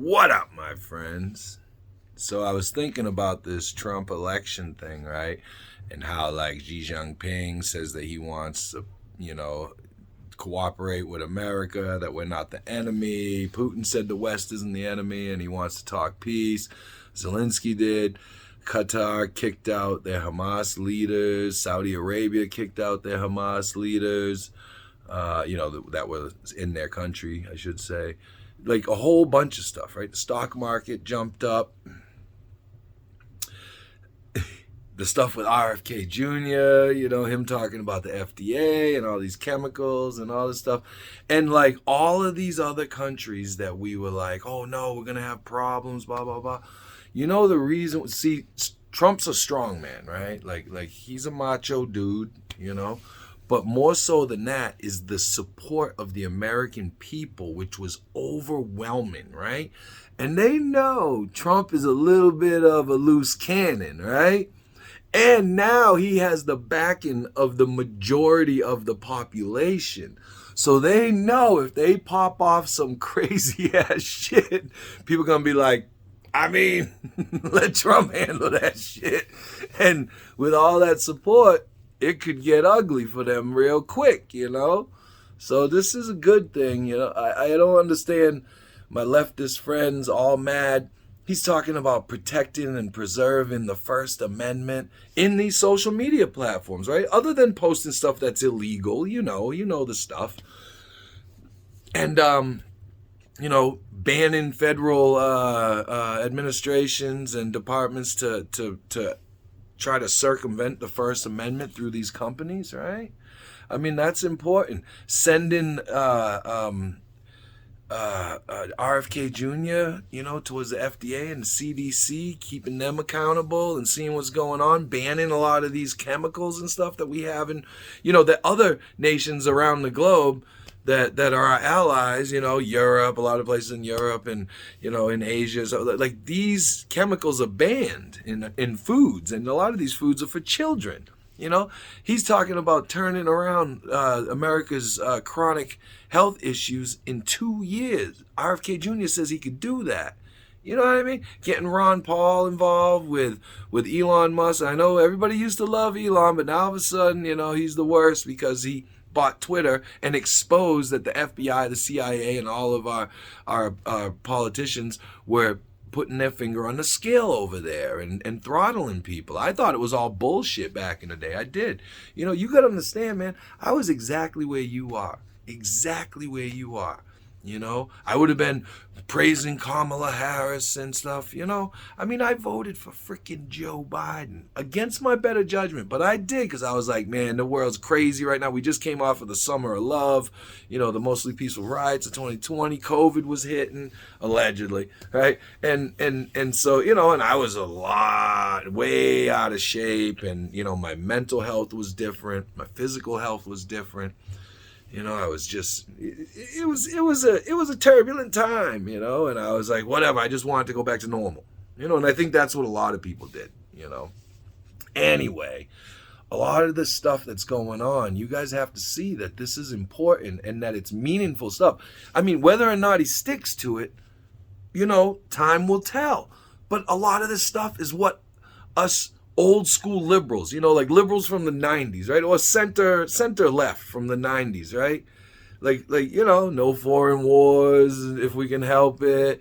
What up, my friends? So I was thinking about this Trump election thing, right? And how like Xi Jinping says that he wants to, you know, cooperate with America, that we're not the enemy. Putin said the West isn't the enemy and he wants to talk peace. Zelensky did. Qatar kicked out their Hamas leaders. Saudi Arabia kicked out their Hamas leaders, that was in their country, I should say. Like a whole bunch of stuff, right? The stock market jumped up. The stuff with RFK Jr., him talking about the FDA and all these chemicals and all this stuff. And like all of these other countries that we were like, oh no, we're going to have problems, blah, blah, blah. You know the reason, see, Trump's a strong man, right? Like he's a macho dude, But more so than that is the support of the American people, which was overwhelming, right? And they know Trump is a little bit of a loose cannon, right? And now he has the backing of the majority of the population. So they know if they pop off some crazy ass shit, people gonna be like, let Trump handle that shit. And with all that support, it could get ugly for them real quick, So this is a good thing, I don't understand my leftist friends all mad. He's talking about protecting and preserving the First Amendment in these social media platforms, right? Other than posting stuff that's illegal, you know the stuff. And, banning federal administrations and departments to try to circumvent the First Amendment through these companies, right? I mean, that's important. Sending RFK Jr., towards the FDA and the CDC, keeping them accountable and seeing what's going on, banning a lot of these chemicals and stuff that we have in, that other nations around the globe that are our allies, Europe, a lot of places in Europe and, in Asia. So like these chemicals are banned in foods, and a lot of these foods are for children. He's talking about turning around America's chronic health issues in 2 years. RFK Jr. says he could do that. You know what I mean? Getting Ron Paul involved with Elon Musk. I know everybody used to love Elon, but now all of a sudden, he's the worst because he bought Twitter and exposed that the FBI, the CIA, and all of our politicians were putting their finger on the scale over there and throttling people. I thought it was all bullshit back in the day. I did. You got to understand, man, I was exactly where you are. Exactly where you are. I would have been praising Kamala Harris and stuff, I voted for freaking Joe Biden against my better judgment, but I did because I was like, man, the world's crazy right now. We just came off of the summer of love, the mostly peaceful riots of 2020. COVID was hitting, allegedly, right? And so, and I was way out of shape, and, my mental health was different. My physical health was different. I was just, it was a turbulent time, and I was like, whatever, I just wanted to go back to normal, and I think that's what a lot of people did, Anyway, a lot of this stuff that's going on, you guys have to see that this is important and that it's meaningful stuff. I mean, whether or not he sticks to it, time will tell. But a lot of this stuff is what us old school liberals, like liberals from the 90s, right? Or center left from the 90s, right? Like no foreign wars if we can help it,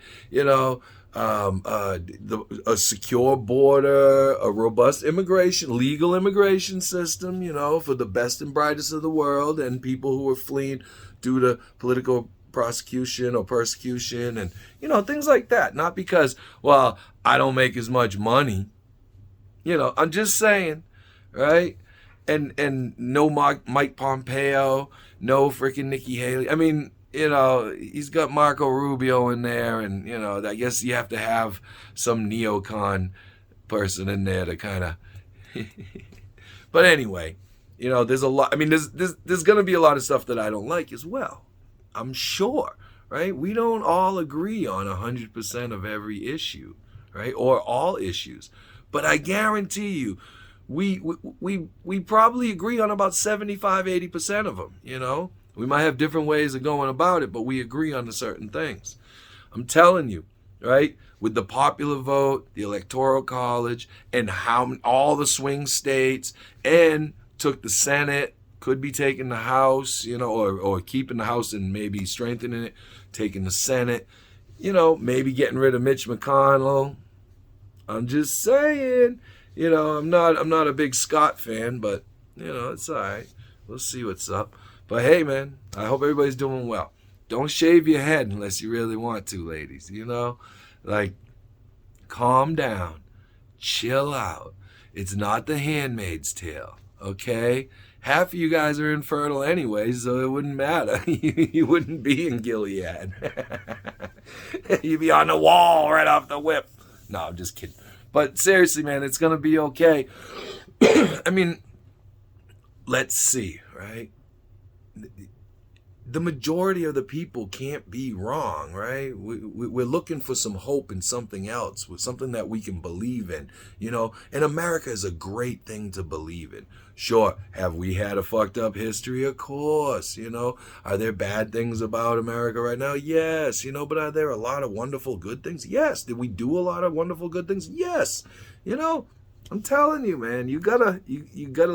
a secure border, a robust legal immigration system, for the best and brightest of the world and people who are fleeing due to political prosecution or persecution and, things like that. Not because, well, I don't make as much money. I'm just saying, right? And no Mike Pompeo, no freaking Nikki Haley. I mean, he's got Marco Rubio in there, and, I guess you have to have some neocon person in there to kind of... But anyway, there's a lot... I mean, there's going to be a lot of stuff that I don't like as well. I'm sure, right? We don't all agree on 100% of every issue, right? Or all issues. But I guarantee you, we probably agree on about 75, 80% of them, We might have different ways of going about it, but we agree on the certain things. I'm telling you, right? With the popular vote, the electoral college, and how all the swing states, and took the Senate, could be taking the House, or keeping the House and maybe strengthening it, taking the Senate, maybe getting rid of Mitch McConnell. I'm just saying, I'm not a big Scott fan, but it's all right. We'll see what's up. But hey, man, I hope everybody's doing well. Don't shave your head unless you really want to, ladies. Like, calm down, chill out. It's not The Handmaid's Tale, okay? Half of you guys are infertile anyway, so it wouldn't matter. You wouldn't be in Gilead. You'd be on the wall right off the whip. No, I'm just kidding. But seriously, man, it's going to be okay. I mean, let's see, right? The majority of the people can't be wrong, right? We're looking for some hope in something else, with something that we can believe in, and America is a great thing to believe in. Sure, have we had a fucked up history? Of course, Are there bad things about America right now? Yes, but are there a lot of wonderful good things? Yes. Did we do a lot of wonderful good things? Yes. I'm telling you, man, you gotta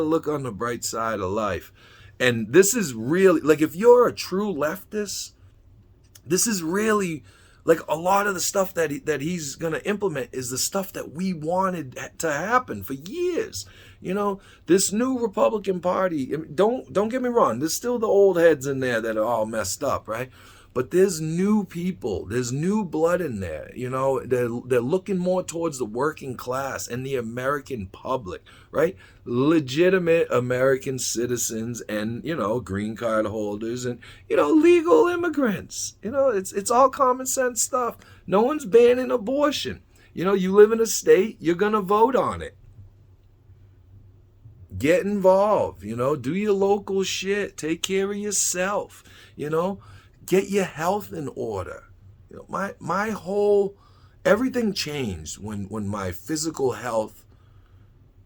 look on the bright side of life. And this is really, like, if you're a true leftist, this is really, like, a lot of the stuff that he's going to implement is the stuff that we wanted to happen for years. This new Republican Party, don't get me wrong, there's still the old heads in there that are all messed up, right? But there's new people, there's new blood in there, they're looking more towards the working class and the American public, right? Legitimate American citizens and, green card holders and, legal immigrants. It's all common sense stuff. No one's banning abortion. You live in a state, you're going to vote on it. Get involved, do your local shit, take care of yourself, get your health in order. My whole, everything changed when my physical health,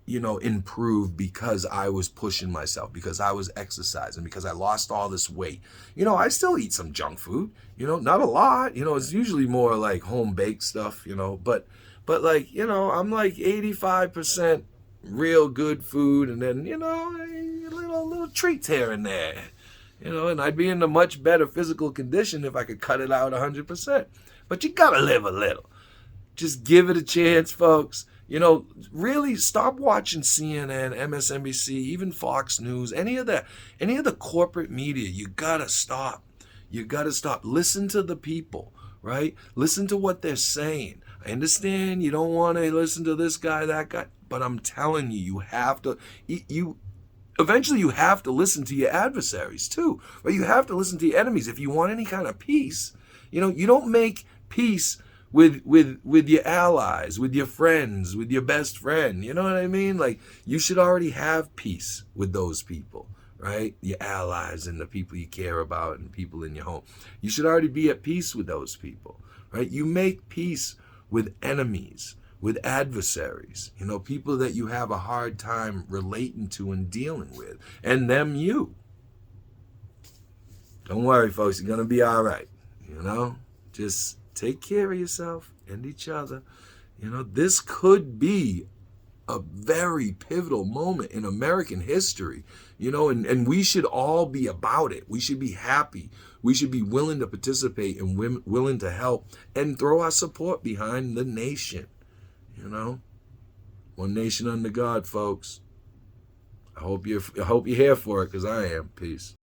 improved because I was pushing myself, because I was exercising, because I lost all this weight. I still eat some junk food, not a lot, it's usually more like home baked stuff, but like, I'm like 85% real good food, and then, little treats here and there. And I'd be in a much better physical condition if I could cut it out 100%. But you gotta live a little. Just give it a chance, folks. Really stop watching CNN, MSNBC, even Fox News, any of the corporate media. You gotta stop. You gotta stop. Listen to the people, right? Listen to what they're saying. I understand you don't want to listen to this guy, that guy, but I'm telling you, you have to. Eventually, you have to listen to your adversaries too, right? You have to listen to your enemies if you want any kind of peace. You don't make peace with your allies, with your friends, with your best friend. You know what I mean? Like, you should already have peace with those people, right? Your allies and the people you care about and people in your home. You should already be at peace with those people, right? You make peace with enemies, with adversaries, people that you have a hard time relating to and dealing with, and them you. Don't worry, folks, you're going to be all right, Just take care of yourself and each other. This could be a very pivotal moment in American history, and we should all be about it. We should be happy. We should be willing to participate and willing to help and throw our support behind the nation. One nation under God, folks. I hope you're here for it, because I am. Peace.